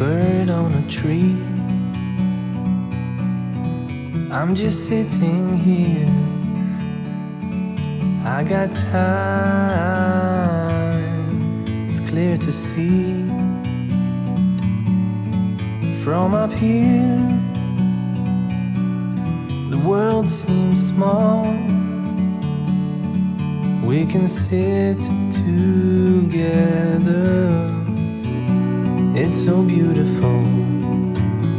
bird on a tree. I'm just sitting here, I got time, it's clear to see. From up here, the world seems small. We can sit together, it's so beautiful,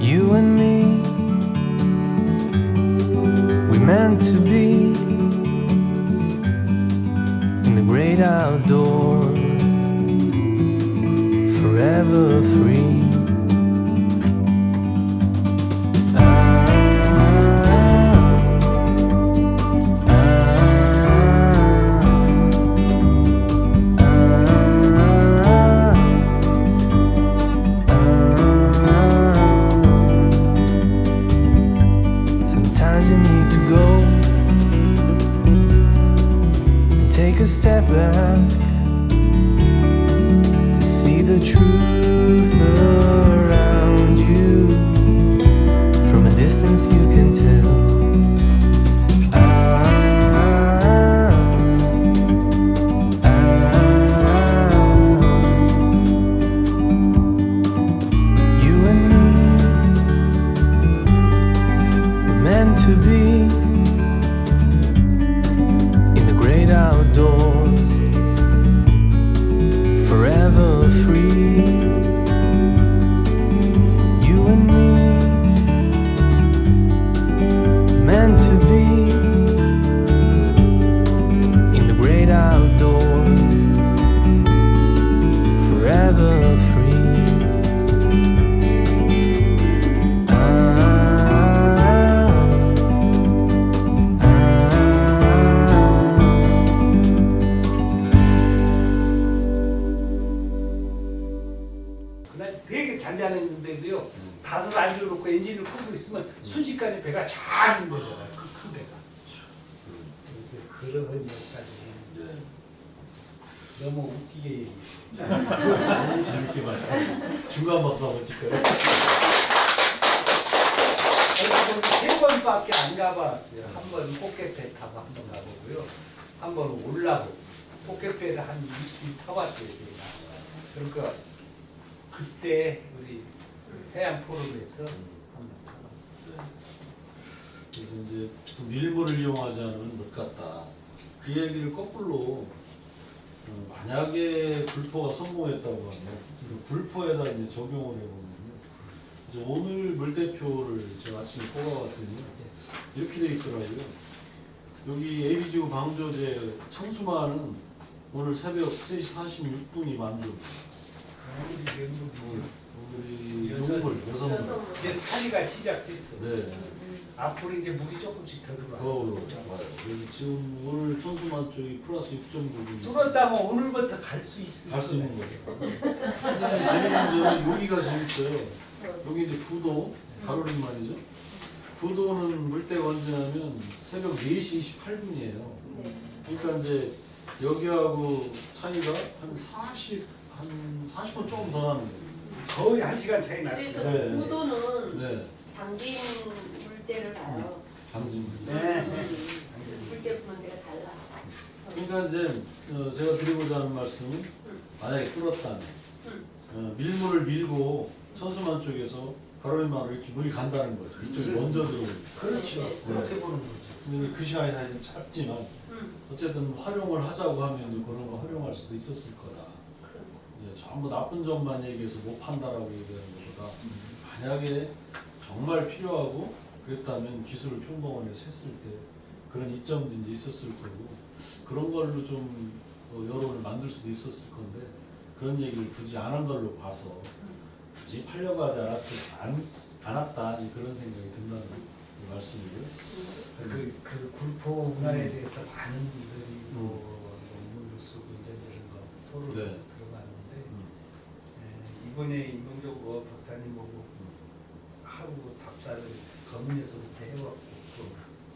you and me. We meant to be in the great outdoors, forever free. Sometimes you need to go and take a step back to see the truth around you. From a distance you can tell. You and me were meant to be in the great outdoors, forever free. You and me, meant to be in the great outdoors, forever free. 그날 되게 잔잔했는데도요, 다들 앉아놓고 엔진을 끄고 있으면 순식간에 배가 잘 익는 거잖아요. 그 큰 배가. 그래서 그런 것까지 너무 웃기게 얘기해. 너무 재밌게 봤어요. 중간 박수 한번 칠까요? 세 번밖에 안 가봤어요. 한 번 포켓배 타고 한 번 가보고요. 한 번 올라고 포켓배를 한 2주 타봤어요. 제가. 그러니까 그때 우리 해양 포럼에서 한번 타봤어요. 그래서 이제 또 밀물을 이용하지 않으면 못 갔다. 그 얘기를 거꾸로 만약에 굴포가 성공했다고 하면 그 굴포에다 이제 적용을 해보면요. 이제 오늘 물대표를 제가 아침에 뽑아봤더니 이렇게 돼 있더라고요. 여기 AB지구 방조제 청수마는 오늘 새벽 3시 46분이 만조. 우리 용물, 여성물. 이제 살이가 시작됐어. 네. 앞으로 이제 물이 조금씩 더 들어와. 더 그래서 지금 오늘 청수마 쪽이 플러스 6.9분. 뚫었다면 오늘부터 갈 수 있어. 갈 수 있는 거죠. 근데 재밌는 점은 여기가 재밌어요. 여기 이제 부도, 가로림만이죠. 부도는 물때가 언제냐면 새벽 4시 28분이에요. 그러니까 이제 여기하고 차이가 한 40분 조금 더 나는 거예요. 거의 1시간 차이 나요. 그래서 네. 구도는 네. 당진 물때를 봐요. 잠진. 네. 물때 부는 데가 달라. 그러니까 이제 제가 드리고자 하는 말씀은 만약에 뚫었다면 밀물을 밀고 천수만 쪽에서 가로림만으로 이렇게 물이 간다는 거죠. 이쪽이 먼저 들어오고. 그렇죠. 네. 그렇게 보는 거죠. 근데 그 시간이 사실 짧지만 어쨌든 활용을 하자고 하면 그런 거 활용할 수도 있었을 거다. 전부 나쁜 점만 얘기해서 못 판다라고 얘기하는 것보다 만약에 정말 필요하고 그랬다면 기술을 총동원해서 했을 때 그런 이점들이 있었을 거고 그런 걸로 좀 여론을 만들 수도 있었을 건데 그런 얘기를 굳이 안 한 걸로 봐서 굳이 팔려고 하지 않았다 그런 생각이 든다는 말씀이고요. 그 굴포 문화에 대해서 많은 분들이 논문도 쓰고 이런 거 토론을 네. 들어봤는데 이번에 임봉조 박사님하고 하루 답사를 검문에서부터 해왔고 또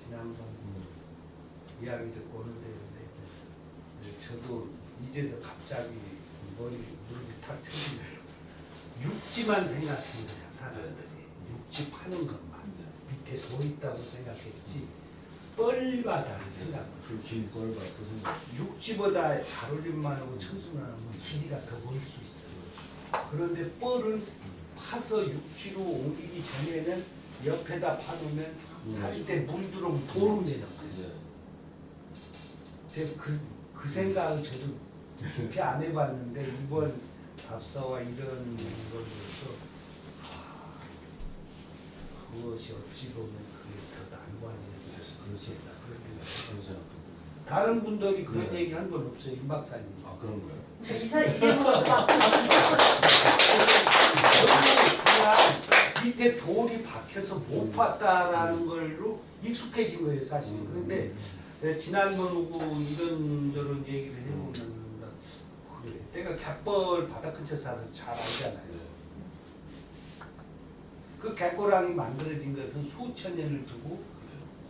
지난번 이야기 듣고 오는데 저도 이제서 갑자기 무릎이 탁 쳐지네요. 육지만 생각한 거야 사람들이. 육지 파는 것만 밑에 돌 있다고 생각했지 뻘과 다른 생각. 긴 뻘 같고 생각. 육지보다 가로림만하고 청순만하면 길이가 더 보일 수 있어요. 그런데 뻘을 파서 육지로 옮기기 전에는 옆에다 파놓으면 살 때 물이 들어오면 돌을 내는 거예요. 제가 그 생각을 저도 깊이 안 해봤는데 이번 답사와 이런 걸 위해서 그것이 어찌 보면 그게 더 난관이었을 수도 있겠다. 그런 생각. 다른 분들이 그런 얘기 한 건 없어요. 임 박사님. 아 그런 거예요? 이래먹어도 박수. 그냥 밑에 돌이 박혀서 못 봤다라는 걸로 익숙해진 거예요, 사실. 그런데 지난번 오고 이런저런 얘기를 해보면 그래. 내가 갯벌 바다 근처 살아서 잘 알잖아요. 그 갯고랑이 만들어진 것은 수천 년을 두고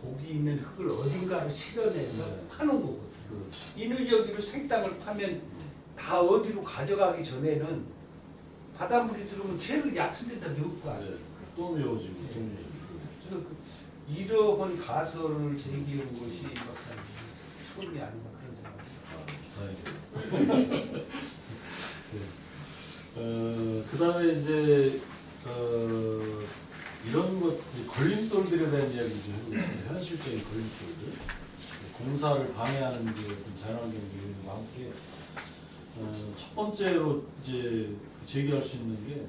거기 있는 흙을 어딘가로 실어내서 파놓은 거거든요. 인위적으로 생땅을 파면 다 어디로 가져가기 전에는 바닷물이 들어오면 제일 얕은 데다 넣을 거 아니에요. 또 메워지고 또 메워지고. 저는 이러한 가설을 제기한 것이 박사님 처음이 아닌가 그런 생각이. 그 다음에 이제 이런 것 걸림돌들에 대한 이야기 좀 해보겠습니다. 현실적인 걸림돌들, 공사를 방해하는 자연환경 요인과 함께 첫 번째로 이제 제기할 수 있는 게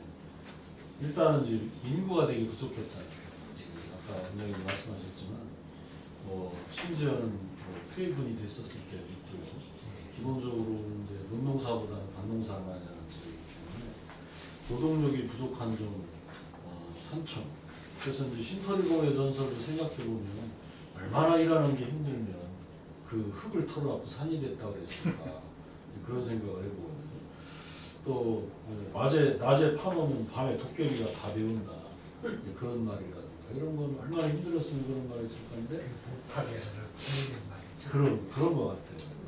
일단은 이제 인구가 되게 부족했다. 지금 아까 원장님 말씀하셨지만 심지어는 폐분이 됐었을 때도 있고요. 기본적으로 이제 농농사보다는 밭농사를 많이 하는 지역이기 때문에 노동력이 부족한 좀 산촌. 그래서 이제 신터리공의 전설을 생각해 보면 얼마나 일하는 게 힘들면 그 흙을 털어갖고 산이 됐다 그랬을까 그런 생각을 해보거든요. 또 낮에 파놓으면 밤에 도깨비가 다 배운다 그런 말이라든가 이런 건 얼마나 힘들었으면 그런 말이 있을 건데 못하게 하는 지혜는 말이죠. 그런 것 같아요.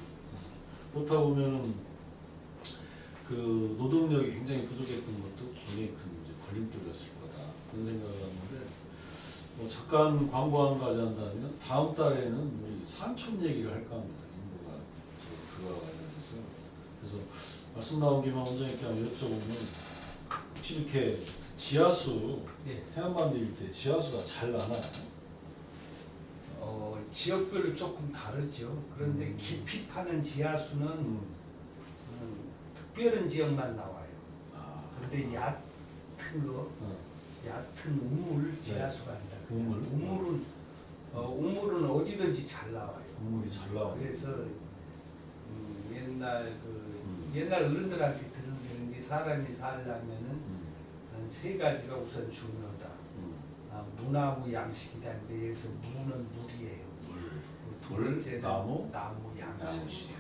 그렇다 보면은 그 노동력이 굉장히 부족했던 것도 굉장히 큰 이제 걸림돌이었을 거다 그런 생각을 하는데 잠깐 광고 한 가지 한다면 다음 달에는 우리 산촌 얘기를 할까 합니다. 인구가 그거와 관련해서 그래서 말씀 나온 김에 원장님께 한번 여쭤보면 혹시 이렇게 지하수 해안반도 일대 지하수가 잘 나나요? 지역별로 조금 다르죠. 그런데 깊이 파는 지하수는 특별한 지역만 나와요. 그런데 얕은 거, 얕은 우물 지하수가 아니라 우물은 어디든지 잘 나와요. 우물이 잘 나와요. 그래서 옛날 어른들한테 들은 게 사람이 살려면은 한 세 가지가 우선 중요하다. 무나무 양식이다. 근데 여기서 무는 물이에요. 두 번째는 나무 양식.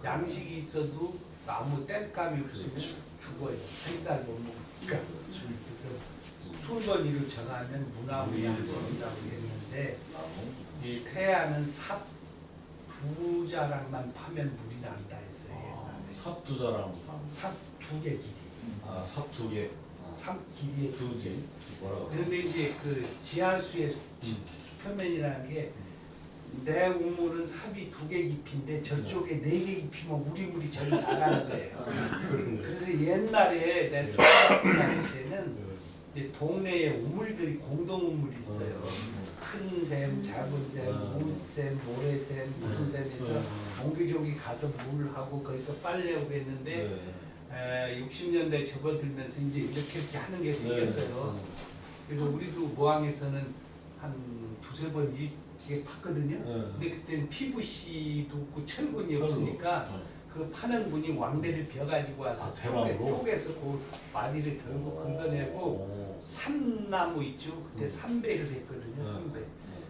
양식이 있어도 나무 땔감이 없으면 죽어요. 생쌀 못 먹으니까. 그래서 순번이로 정하면 무나무 양식이라고 했는데 이 태양은 삽 두 자락만 파면 물이 난다 했어요. 삽 두 자락. 삽 두 개 길이. 삽 두 개. 삽 길이의 두 개. 뭐라고? 그런데 이제 그 지하수의 수표면이라는 게 내 우물은 삽이 두 개 깊이인데 저쪽에 네 개 깊이면 우리물이 저리 나가는 거예요. 그래서 옛날에 내 초등학교 다닐 때는 이제 동네에 우물들이 공동 우물이 있어요. 큰 샘, 작은 샘, 물샘, 모래샘, 무슨 샘에서 옹기종기 가서 물하고 거기서 빨래하고 했는데 60년대 접어들면서 이제 이렇게 하는 게 생겼어요. 그래서 우리도 모항에서는 한 두세 번 이게 팠거든요. 근데 그때는 PVC도 없고 철근이 없으니까 그 파는 분이 왕대를 벼가지고 와서 쪼개서 그 마디를 들고 긁어내고 산나무 있죠. 그때 삼배를 했거든요. 삼배.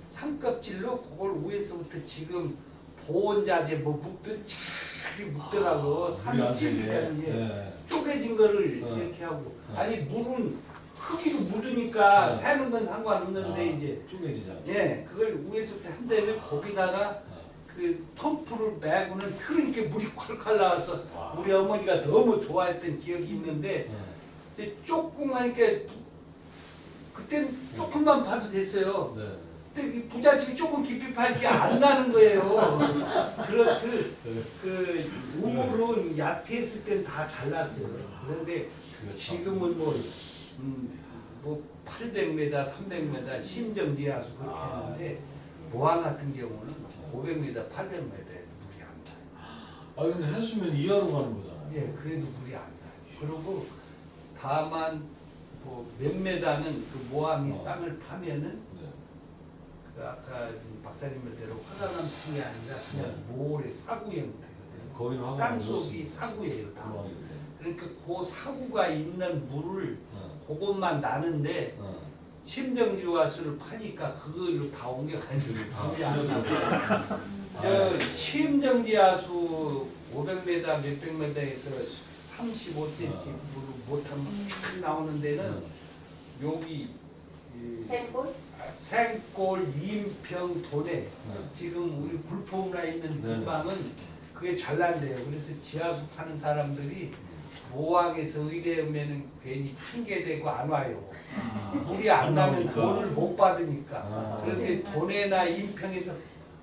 삼껍질로 그걸 위에서부터 지금 보온자재 뭐 묶듯 잘 묶더라고. 삼찌니까 쪼개진 거를 이렇게 하고. 아니 물은 흙이로 묻으니까 새는 건 상관없는데 이제 쪼개지잖아. 그걸 위에서부터 한 다음에 거기다가 그 펌프를 매고는 틀으니까 물이 콸콸 나와서 우리 어머니가 너무 좋아했던 기억이 있는데 이제 조금 하니까 그때는 조금만 파도 됐어요. 네. 근데 이 부잣집이 조금 깊이 파니까 안 나는 거예요. 그런 그 우물은 얕했을 땐 다 잘났어요. 그런데 지금은 뭐 800m, 300m 심정지하수 그렇게 하는데 모항 같은 경우는 500m, 800m에 물이 안 나요. 아 근데 해수면 이하로 가는 거잖아요. 예, 그래도 물이 안 나요. 그리고 다만 뭐 몇 메다는 그 모항이 땅을 파면은 네. 그 아까 박사님 말대로 화강암층이 아니라 그냥 모래 사구 형태거든요. 거기는 화가 땅 속이 사구예요. 다. 그러니까 그 사구가 있는 물을 그것만 나는데 심정지화수를 파니까 그걸로 다 옮겨가는 물이 안 나고 저 심정지하수 500m, 몇백 m에서 35cm 물을 못하면 쭉 나오는 데는 여기 생골? 생골, 임평, 도내 지금 우리 불포문화 있는 네네.地방은 그게 잘 난대요. 그래서 지하수 파는 사람들이 모항에서 의대하면은 괜히 핑계대고 안 와요. 물이 안 나면 나오니까. 돈을 못 받으니까. 그런데 도내나 임평에서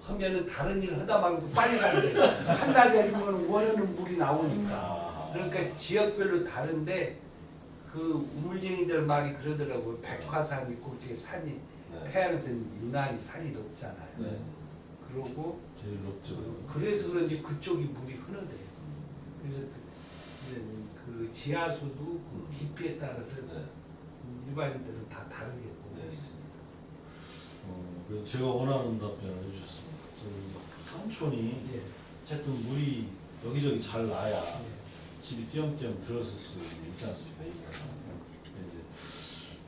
하면은 다른 일을 하다 말고 빨리 간대요. 한 달 전이면 원하는 물이 나오니까. 그러니까 지역별로 다른데 그 우물쟁이들 말이 그러더라고요. 백화산 있고 제 산이 태안에서는 유난히 산이 높잖아요. 네. 그러고 제일 높죠. 그래서 그런지 그쪽이 물이 흐르대요. 그래서 그 지하수도 그 깊이에 따라서 일반인들은 다 다르게 보고 네. 있습니다. 그래서 제가 원하는 답변을 해주셨습니다. 삼촌이 예. 어쨌든 물이 여기저기 잘 나야 예. 집이 띄엄띄엄 들었을 수 있지 않습니까? 이제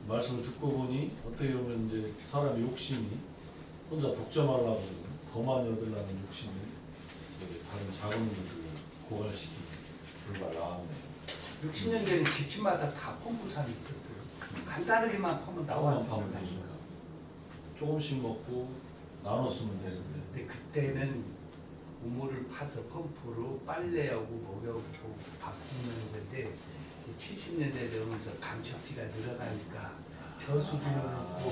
말씀을 듣고 보니 어떻게 보면 이제 사람의 욕심이 혼자 독점하려고 더 많이 얻으려는 욕심이 이제 다른 작은 물을 고갈시키는 결과가 나왔네요. 60년 전에 집집마다 다 펌프산이 있었어요. 간단하게만 파면 나왔어요. 파면 되니까 조금씩 먹고 나눠 쓰면 되는데. 근데 그때는 우물을 파서 펌프로 빨래하고 목욕하고 밥 짓는 건데 70년대 되면서 간척지가 늘어나니까 저수지를 넣고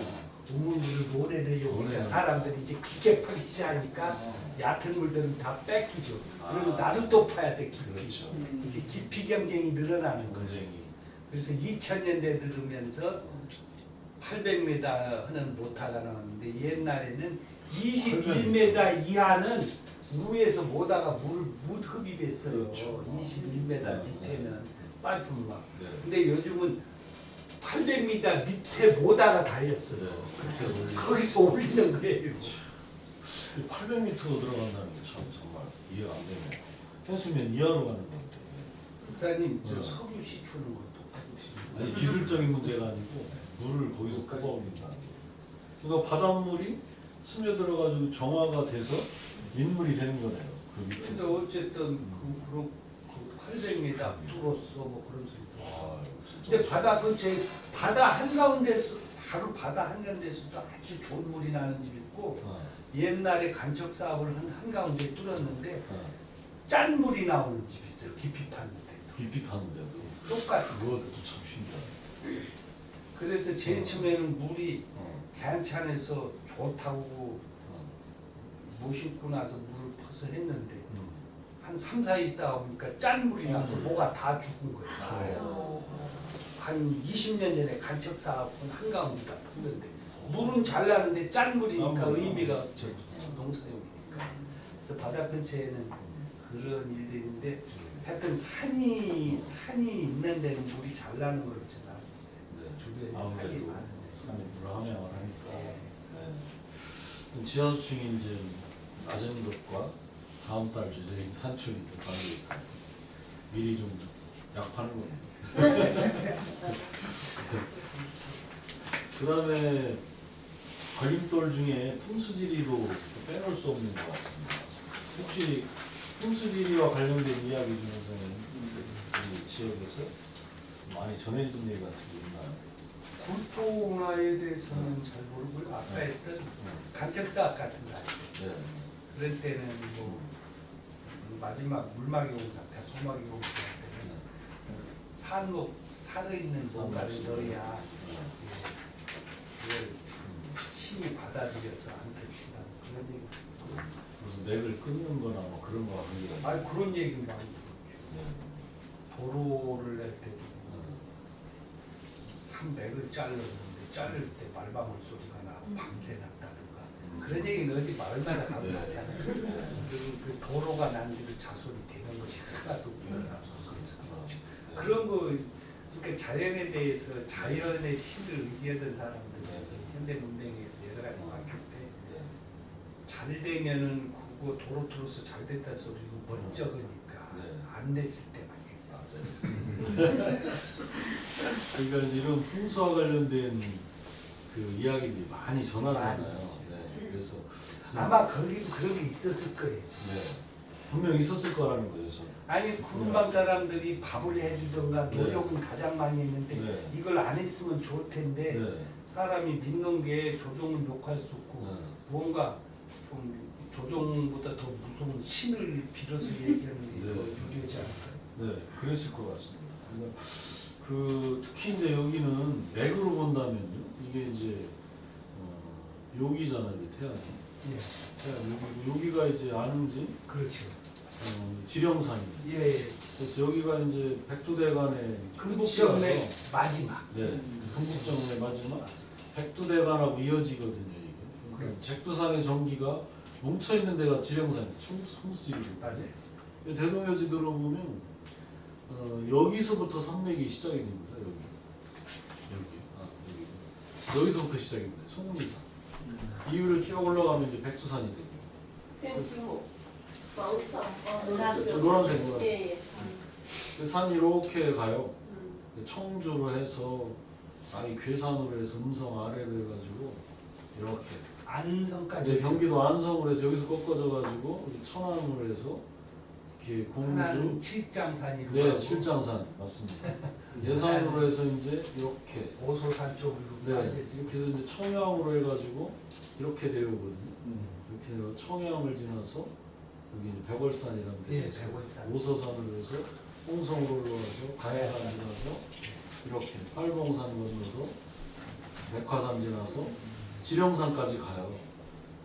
우물물을 노래 내려오니까 사람들이 이제 깊게 파기 시작하니까 얕은 물들은 다 뺏기죠. 그리고 나도 또 파야 돼 깊이. 그렇죠. 이게 깊이 경쟁이 늘어나는 거죠. 경쟁이. 그래서 2000년대 들으면서 800m 하는 모타가 나왔는데 옛날에는 21m 이하는 위에서 모다가 못 흡입했어요. 그렇죠. 21m 밑에는 파이프만. 네. 근데 요즘은 800m 밑에 모다가 달렸어요. 네. 그래서 거기서 올리는 거예요. 800m로 들어간다는 게 참 정말 이해가 안 되네요. 해수면 이하로 가는 건데. 목사님 저 네. 석유 시추는 것도 아니 기술적인 문제가 아니고 물을 거기서 뽑아올린다는 거. 그러니까 바닷물이 스며들어가지고 정화가 돼서 민물이 되는 거네요. 그 근데 밑에서. 어쨌든 그 800m 뚫었어 뭐 그런 소리. 아, 근데 바다 근처에 바다 한가운데서 바로 바다 한가운데서도 아주 좋은 물이 나는 집이 있고 옛날에 간척 사업을 한가운데 뚫었는데 짠 물이 나오는 집이 있어요. 깊이 파는데. 깊이 파는데도 똑같은. 그것도 참 신기하네. 그래서 제일 처음에는 물이 괜찮아서 좋다고 모시고 나서 물을 퍼서 했는데 한 3, 4일 있다 보니까 짠 물이 나서 뭐가 다 죽은 거예요. 한 20년 전에 간척 사업은 한가운데다 푸는데 물은 잘 나는데 짠 물이니까 의미가 없죠. 농사용이니까. 그래서 바다 근처에는 그런 일들인데 하여튼 산이 있는 데는 물이 잘 나는 걸로 저는 알고 있어요. 주변에 산이 아무래도 많은데. 산이 불황을 하니까. 네. 네. 지하수층이 이제 낮은 것과 다음 달 주제인 산촌이 또 관계 있고 미리 좀 약파는 거네요. 그 다음에 걸림돌 중에 풍수지리도 빼놓을 수 없는 것 같습니다. 혹시 풍수지리와 관련된 이야기 중에서는 우리 지역에서 많이 전해진 얘기 같은 게 있나요? 불포문화에 대해서는 잘 모르고요. 아까 했던 간척사업 같은 거 아니에요. 네. 그럴 때는 뭐 마지막 물막이 공사, 대소막이 공사 때는 살아있는 뭔가를 넣어야 그걸 신이 받아들여서 안 터치다 그런 얘기. 무슨 맥을 끊는 거나 뭐 그런 거 하는 게 아니 그런 얘기 많이 도로를 낼 때도 산맥을 자르는데 자를 때 말방울 소리가 나 밤새 났다든가 그런 얘기는 어디 마을마다 가면 하잖아요. 그리고 그 도로가 난 뒤로 자손이 되는 것이 하나도 없더라. 그런 거 이렇게 자연에 대해서 자연의 신을 의지하던 사람들 현대 문명에서 여러 가지 막힐 때 잘 되면은 그거 도로 뚫어서 잘 됐다 소리고 멋쩍으니까 안 됐을 때만 맞아요. 그러니까 이런 풍수와 관련된 그 이야기들이 많이 전하잖아요. 네. 그래서 아마 거기도 그런 게 있었을 거예요. 네. 분명 있었을 거라는 거죠. 저는. 아니 구름방 사람들이 밥을 해주던가 네. 노력은 가장 많이 했는데 네. 이걸 안 했으면 좋을 텐데 네. 사람이 믿는 게 조종은 욕할 수 없고 네. 뭔가 좀 조종보다 더 무서운 신을 빌어서 얘기하는 게 더 유리하지 않을까요? 네, 그랬을 것 같습니다. 그러니까 그 특히 이제 여기는 맥으로 본다면요, 이게 이제 여기잖아요, 태양이. 예, 태양 여기가 이제 안흥진, 그렇죠. 지령산입니다. 예, 예. 그래서 여기가 이제 백두대간의 금북정의 마지막. 네, 금북정의 마지막 백두대간하고 이어지거든요. 이게. 그러니까 그렇죠. 백두산의 전기가 뭉쳐 있는 데가 지령산이 청수입니다. 맞아요. 대동여지 들어보면 여기서부터 산맥이 시작이 됩니다. 여기서부터 시작입니다. 송리산. 이후로 쭉 올라가면 이제 백두산이 되고. 선생님 지금 뭐 마우스가 노란색. 예예. 그 산이 이렇게 가요. 청주로 해서 아예 괴산으로 해서 음성 아래로 해가지고 이렇게. 안성까지. 이제 경기도 안성으로 해서 여기서 꺾어져가지고 우리 천안으로 해서 이렇게 공주. 하나는 칠장산이고. 네, 칠장산 맞습니다. 예산으로 해서 이제 이렇게. 오소산 쪽으로. 네, 이렇게 해서 이제 청양으로 해가지고 이렇게 내려오거든요. 이렇게 내려 청양을 지나서 여기 이제 백월산이라는 예, 데서 백월산. 오서산을 해서 홍성으로 올라와서 가야산 지나서 이렇게 팔봉산 건너서 백화산 지나서 지령산까지 가요.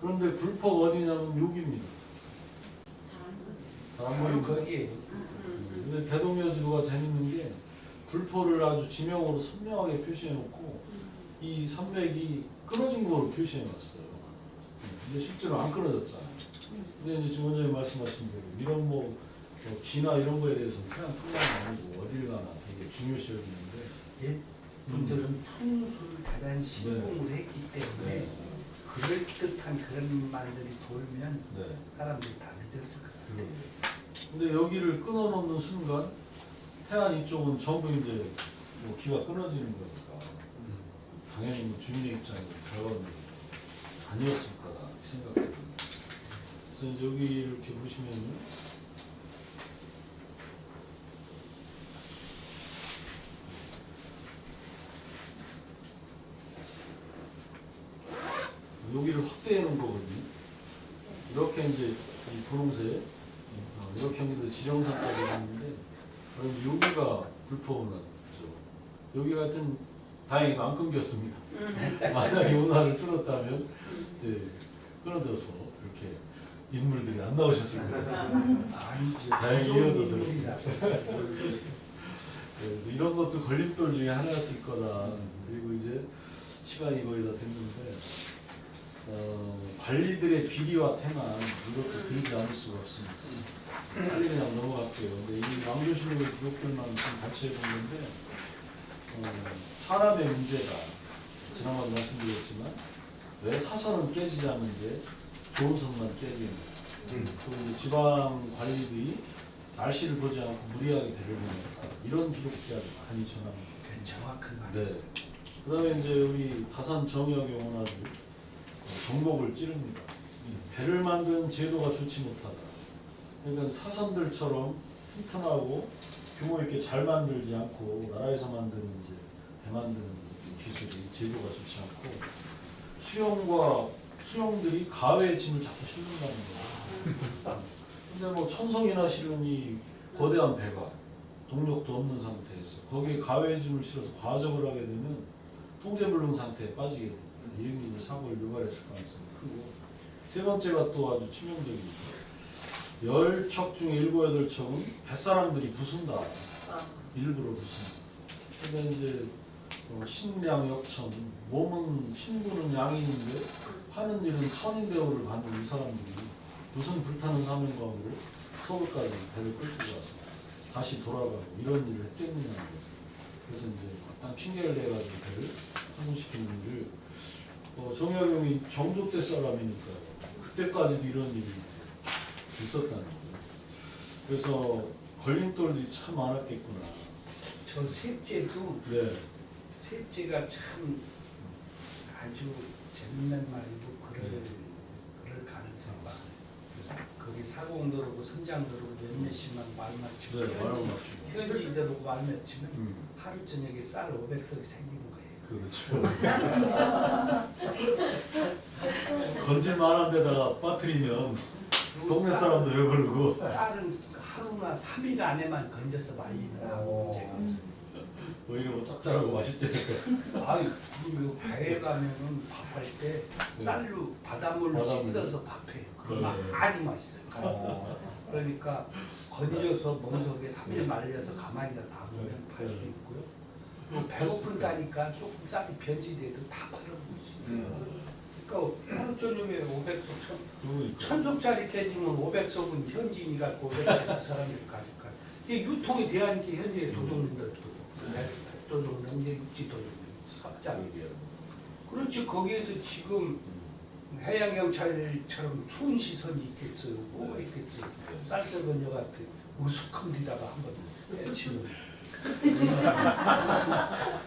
그런데 불포가 어디냐면 여기입니다. 잘 안 바로 보입니다. 거기에. 근데 대동여지도가 재밌는 게 불포를 아주 지명으로 선명하게 표시해 놓고 이 산맥이 끊어진 거로 표시해 놨어요. 근데 실제로 안 끊어졌잖아요. 근데 이제 지금 원장님 말씀하신 대로 이런 뭐 기나 이런 거에 대해서는 그냥 뿐만 아니고 어딜 가나 되게 중요시 여기는데 옛 분들은 풍수를 대단히 신봉을 했기 때문에 네. 그럴듯한 그런 말들이 돌면 네. 사람들이 다 믿었을 거예요. 근데 여기를 끊어놓는 순간 태안 이쪽은 전부 이제 뭐 기가 끊어지는 거니까 당연히 뭐 주민의 입장에서 별건 아니었을 거다 생각합니다. 그래서 이제 여기 이렇게 보시면요. 여기를 확대해 놓은 거거든요. 이렇게 이제 이 분홍색 이렇게 경기도 지령산까지 갔는데 그럼 여기가 불포문화죠. 여기가 하여튼 다행히 안 끊겼습니다. 만약에 운하를 뚫었다면 이제 끊어져서 이렇게 인물들이 안 나오셨을 거예요. 아니죠. 다행히 이어져서 인물이라서. 그래서 이런 것도 걸림돌 중에 하나였을 거다. 그리고 이제 시간이 거의 다 됐는데 관리들의 비리와 태만 이것도 들지 않을 수가 없습니다. 빨리 그냥 넘어갈게요. 근데 이 왕조실록의 기록들만 좀 발췌해 본 건데 사람의 문제가 지난번에 말씀드렸지만 왜 사선은 깨지지 않는데 좋은 선만 깨지는가. 그리고 이제 지방 관리들이 날씨를 보지 않고 무리하게 배를 보냈다. 이런 기록들이 아주 많이 전합니다. 정확한 말. 네. 그 다음에 이제 우리 다산 정역의 원화들 정복을 찌릅니다. 배를 만드는 제도가 좋지 못하다. 그러니까 사선들처럼 튼튼하고 규모 있게 잘 만들지 않고 나라에서 만드는 이제 배 만드는 기술이 제도가 좋지 않고 수영들이 가외의 짐을 자꾸 실는다는 거예요. 근데 뭐 천성이나 실은 이 거대한 배가 동력도 없는 상태에서 거기에 가외엔짐을 실어서 과적을 하게 되면 통제불능 상태에 빠지게 됩니다. 이런 게 사고를 유발했을 가능성이 크고, 세 번째가 또 아주 치명적입니다. 10척 중에 7, 8척은 뱃사람들이 부순다. 일부러 부순다. 근데 이제 신량역천, 몸은 신부는 양인인데 하는 일은 천인대우를 받는 이 사람들이 무슨 불타는 사명감으로 서울까지 배를 끌고 가서 다시 돌아가고 이런 일을 했겠느냐는 거죠. 그래서 이제 딱 핑계를 내가지고 배를 항공시키는 일을 정약용이 정조 때 사람이니까요. 그때까지도 이런 일이 있었다는 거예요. 그래서 걸림돌들이 참 많았겠구나. 저 셋째도 네. 셋째가 참 아주 재밌는 말이고 그럴 가능성이 많아요. 거기 사공도로고 선장도로고 몇몇씩만 말 맞추고 네, 말을 맞추고. 현지인도로고 말 맞추면 하루 저녁에 쌀 500석이 생기는 거예요. 그렇죠. 건질만한 데다가 빠뜨리면 동네 사람도 왜 그러고. 쌀은 하루나 3일 안에만 건져서 말리면 아무 문제가 없어요. 오히려 뭐 짭짤하고 맛있죠. 아유, 그리고 배에 가면은 밥할 때 쌀로 바닷물로 씻어서 밥해요. 그러면 아주 맛있어요. 그러니까 건져서 몸속에 3일 말려서 가만히다 놔두면 팔 수 있고요. 그리고 배고픈다니까 조금 쌀이 변질돼도 다 팔아먹을 수 있어요. 그러니까 하루 저녁에 500석, 1000석짜리 깨지면 500석은 현지인이 갖고 500석 사람들이 가니까 이제 유통이 돼야니까 현재 도둑놈들도 도둑놈, 육지 도둑놈, 삭장이에요. 그렇지 거기에서 지금 해양경찰처럼 추운 시선이 있겠어요. 뭐가 있겠어요. 쌀썩은 여 같은 우스큰 데다가 한번 해치면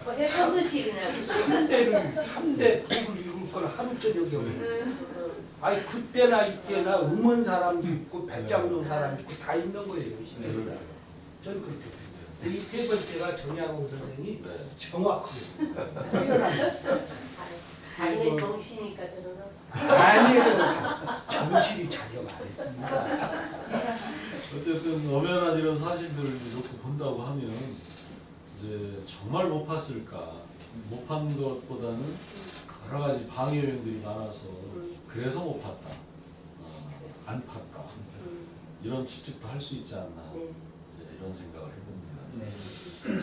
해서드시그냥 3대 북을 이룰 건 하루 저녁에 오는. 아니 그때나 이때나 음원 사람도 있고 배짱도 사람 있고 다 있는 거예요. 시대가. 저는 그렇게 봅니다. 이 세 번째가 정약용 선생이 정확하게 자기는 정시니까 저는 아니에요. 정신이 작용 안 했습니다. 어쨌든 엄연한 이런 사실들을 놓고 본다고 하면 이제 정말 못 팠을까? 못 판 것보다는 여러 가지 방해 요인들이 많아서 그래서 못 팠다. 안 팠다. 이런 추측도 할 수 있지 않나. 이제 이런 생각을 해봅니다.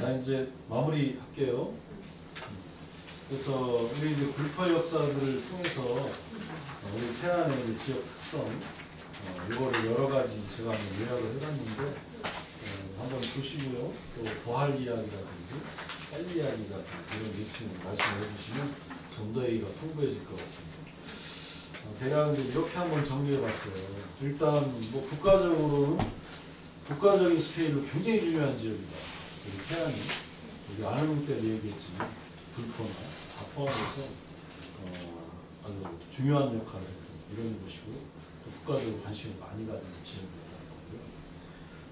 자 이제 마무리할게요. 그래서 우리 이제 불파 역사들을 통해서 우리 태안의 이제 지역 특성 이거를 여러 가지 제가 한번 요약을 해봤는데 한번 보시고요. 또 더할 이야기라든지 할 이야기라든지 이런 게 있으면 말씀해 주시면 좀 더 얘기가 풍부해질 것 같습니다. 대략 이렇게 한번 정리해봤어요. 일단 뭐 국가적인 스케일로 굉장히 중요한 지역이다. 우리 태안이 우리 아는 때도 얘기했지만 불포나 다 포함해서 아주 중요한 역할을 했던 이런 곳이고 또 국가적으로 관심을 많이 가지는 지역이라는 거고요.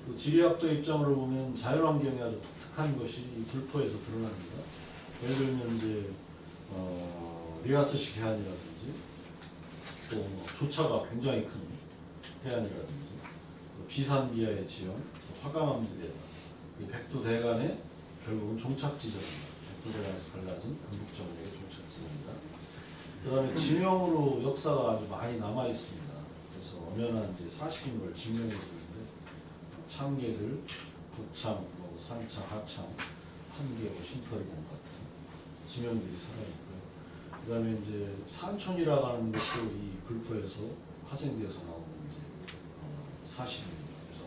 또 지리학도 입장으로 보면 자연환경이 아주 독특한 것이 이 불포에서 드러납니다. 예를 들면 이제 리아스식 해안이라든지 또 조차가 굉장히 큰 해안이라든지 또 비산비야의 지형, 또 화강암 지대다. 이 백두대간의 결국은 종착지점입니다. 백두대간에서 갈라진 금북정맥의 종착지점입니다. 그 다음에 지명으로 역사가 아주 많이 남아 있습니다. 그래서 엄연한 이제 사실인 걸 증명해 주는데 창계들, 북창, 산창, 하창, 한계, 신터리공 같은 지명들이 살아있고요. 그 다음에 이제 산촌이라고 하는 것도 이 불포에서 파생되어서 나오는 이제 사실입니다. 그래서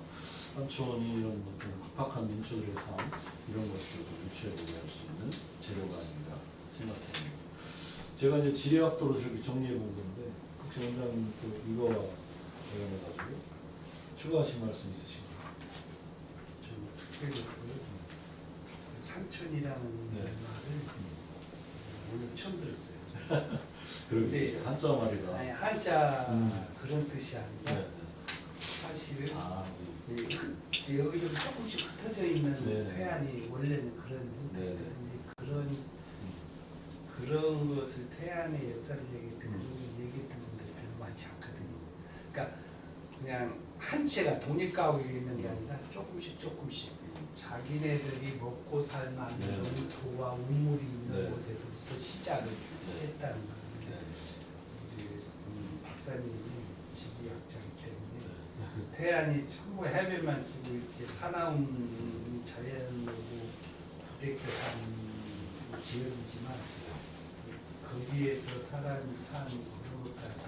산촌이 이런 어떤 팍팍한 민초들의 삶 이런 것들을 좀 유추해보게 할 수 있는 재료가 아닌가 생각합니다. 제가 이제 지리학도로 저렇게 정리해 본 건데 혹시 원장님 또 이거와 관련해가지고 추가하신 말씀 있으신가요? 좀 특별히 산천이라는 말을 오늘 처음 들었어요. 그런데 한자 말이다. 아니 한자 그런 뜻이 아니라 네. 사실은 네. 여기 좀 조금씩 흩어져 있는 네. 태안이 원래는 그런 네. 그런 것을 태안의 역사를 얘기했던 분들이 별로 많지 않거든요. 그러니까 그냥 한 채가 독립가옥에 있는 게 아니라 조금씩 자기네들이 먹고 살 만한 네. 농토와 우물이 있는 네. 곳에서부터 시작을 네. 했다는 거예요. 네. 우리 박사님이 지리학자이기 때문에 태안이 전부 해변만 두고 이렇게 사나운 자연으로 부대껴 산 지역이지만 거기에서 사람이 산 그런 것까지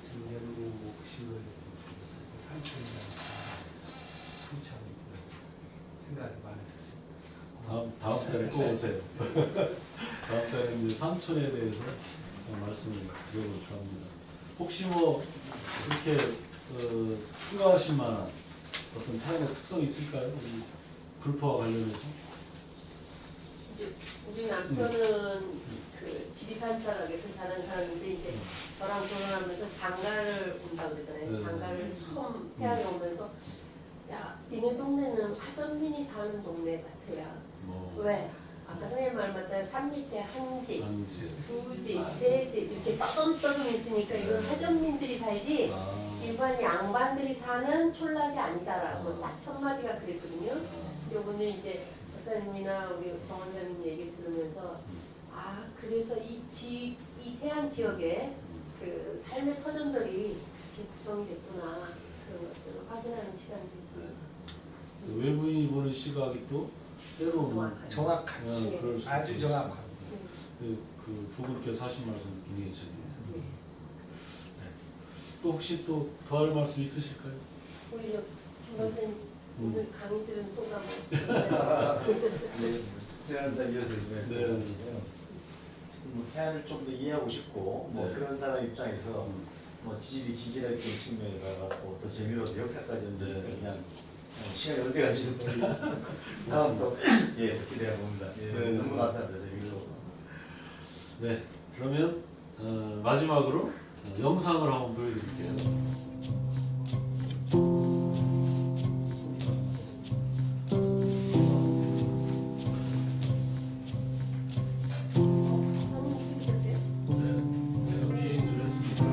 정연구 목식을 산천이라는 한참 생각이 많아졌습니다. 다음 달에 또 오세요. 다음 달에 이제 삼촌에 대해서 말씀을 드려볼까 합니다. 혹시 뭐 이렇게 추가하실 만한 어떤 타인의 특성이 있을까요? 우리 불포와 관련해서? 이제 우리 남편은 그 지리산 철학에서 자란 사람인데 이제 저랑 결혼하면서 장가를 온다 그러잖아요. 네. 장가를 처음 태안에 오면서 야 니네 동네는 하전민이 사는 동네 같아요. 뭐 왜? 아까 선생님 말 맞다. 산 밑에 한 집, 한지. 두 집, 세 집 이렇게 떠듬떠듬 있으니까 이건 하전민들이 살지 일반 양반들이 사는 촌락이 아니다라고 딱 첫 마디가 그랬거든요. 근데 오늘 이제 박사님이나 우리 정 원장님 얘기 들으면서 아 그래서 이 태안 지역에 그 삶의 터전들이 이렇게 구성이 됐구나 그런 것들을 확인하는 시간이 됐습니다. 외부인이 보는 시각이 또 때로는 정확하지. 그럴 수 아주 있어요. 정확하고. 그 부부께서 하신 말씀 굉장히 재미있네요. 네. 또 혹시 또 더 할 말씀 있으실까요? 우리 김 선생님 오늘 강의 들은 소감 네, 제가 이어서 네. 태안을 좀 더 이해하고 싶고 뭐 네. 그런 사람 입장에서 뭐 지질했던 측면에다가 또 재미로도 역사까지 네. 그냥 시간이 언제 가시는 분이 다음 또 예, 기대해 봅니다. 예, 네. 너무 감사합니다. 재미로. 네. 그러면 마지막으로 영상을 한번 보여드릴게요. 선생님 찍으세요? 네. 비행 좀 했습니다.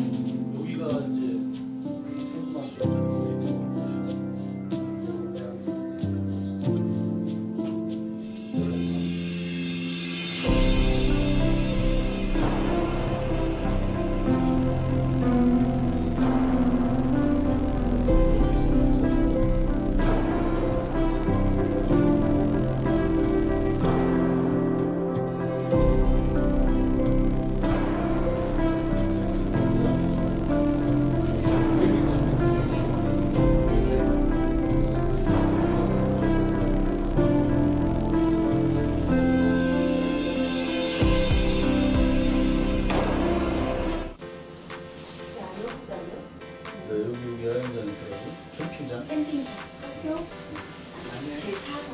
여기가 이제 선수단 여기 야영장 있더라고. 캠핑장. 캠핑 학교 그 사서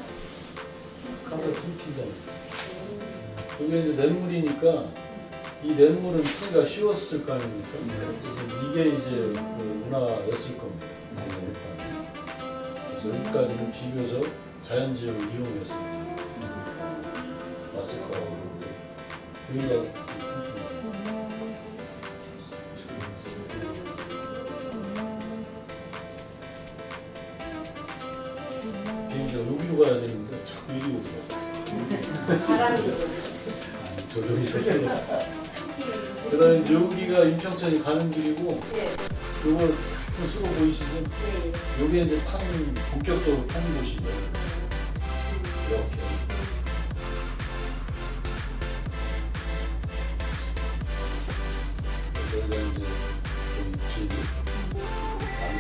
카페 캠핑장. 여기 이제 냇물이니까 이 냇물은 피가 쉬웠을 거 아닙니까? 그래서 이게 이제 그 문화였을 겁니다. 그래서 여기까지는 비교적 자연지역을 이용해서 왔을 거라고 보고요. 여기가 비행기가 여기로 가야 되는데 자꾸 이리 오더라고요. 바람이 아니, 저 여기서 길었어. 첫 그 다음에 여기가 인평천이 가는 길이고 예, 요거 같은 수로 보이시죠? 예. 요게 이제 본격적으로 파는 곳이죠. 이렇게. 그래서 여기가 이제 여기 길이 안에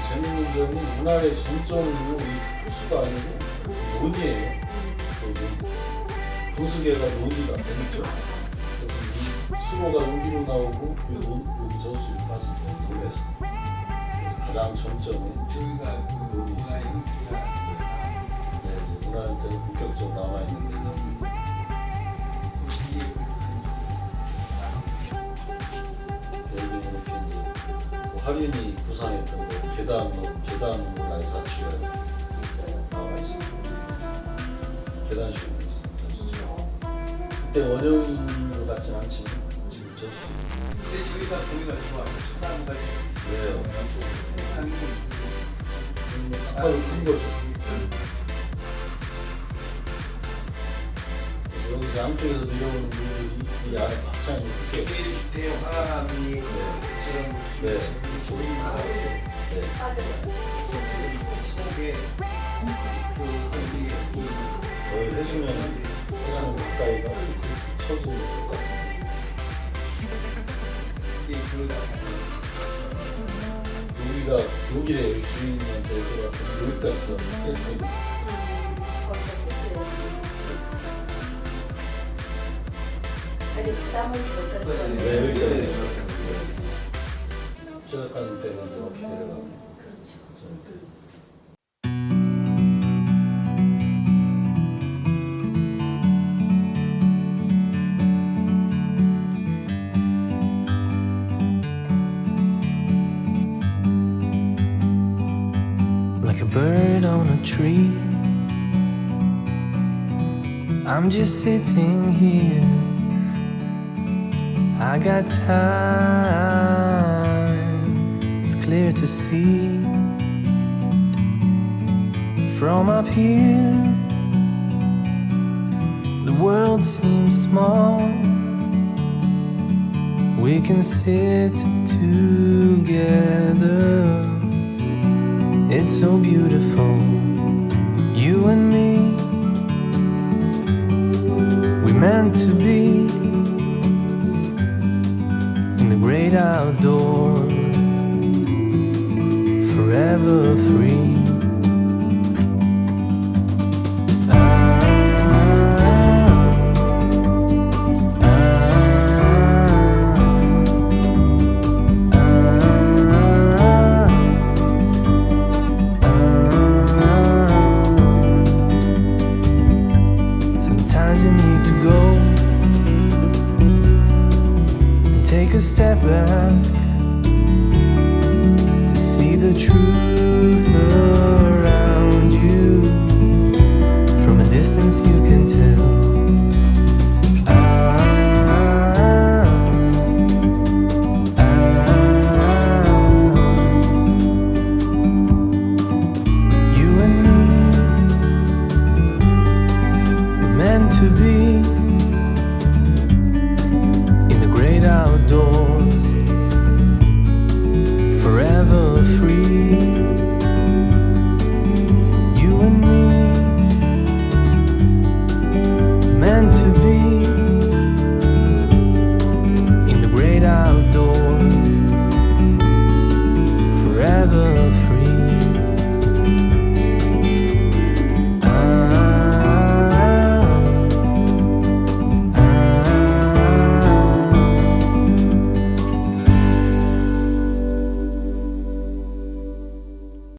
재밌는 점이 문화의 전점은 이 호수가 아니고 논이에요. 부수개가 논이가 재밌죠. 그래서 이 수로가 여기로 나오고 그 여기 저수로 빠진다. 논에서. 그래서 가장 전점에 저희가 그 논이 있어요. 문화 형태가 본격적으로 남아있는데 화륜이 구상했던 그 계단 문화의 자취가 있어요. 나와 있습니다. 계단식으로 있습니다. 그때 원형인 것 같진 않지만 지금 전시. 근데 저희가 보기가 좋아요. 소나무가 지금 있어요. 아까 큰 거죠. 여기서 양쪽에서 내려오는 물들이 이 안에 박창이 이렇게 대 화랑이 처럼 네. 네. 빠져요. 속에 그 저기 거의 해수면 가까이가 쳐지는 것 같아요. 이 여기가 여기래 주인한테 들어갔던 여기가 있어. 거기가 끝이에요. 아니 부담은 못하는 네, 여기가 제작하는 때는 이렇게 내려가고. 그렇죠. Like a bird on a tree, I'm just sitting here. I got time, it's clear to see. From up here, the world seems small. We can sit together. It's so beautiful, you and me. We're meant to be in the great outdoors, forever free. Sometimes you need to go and take a step back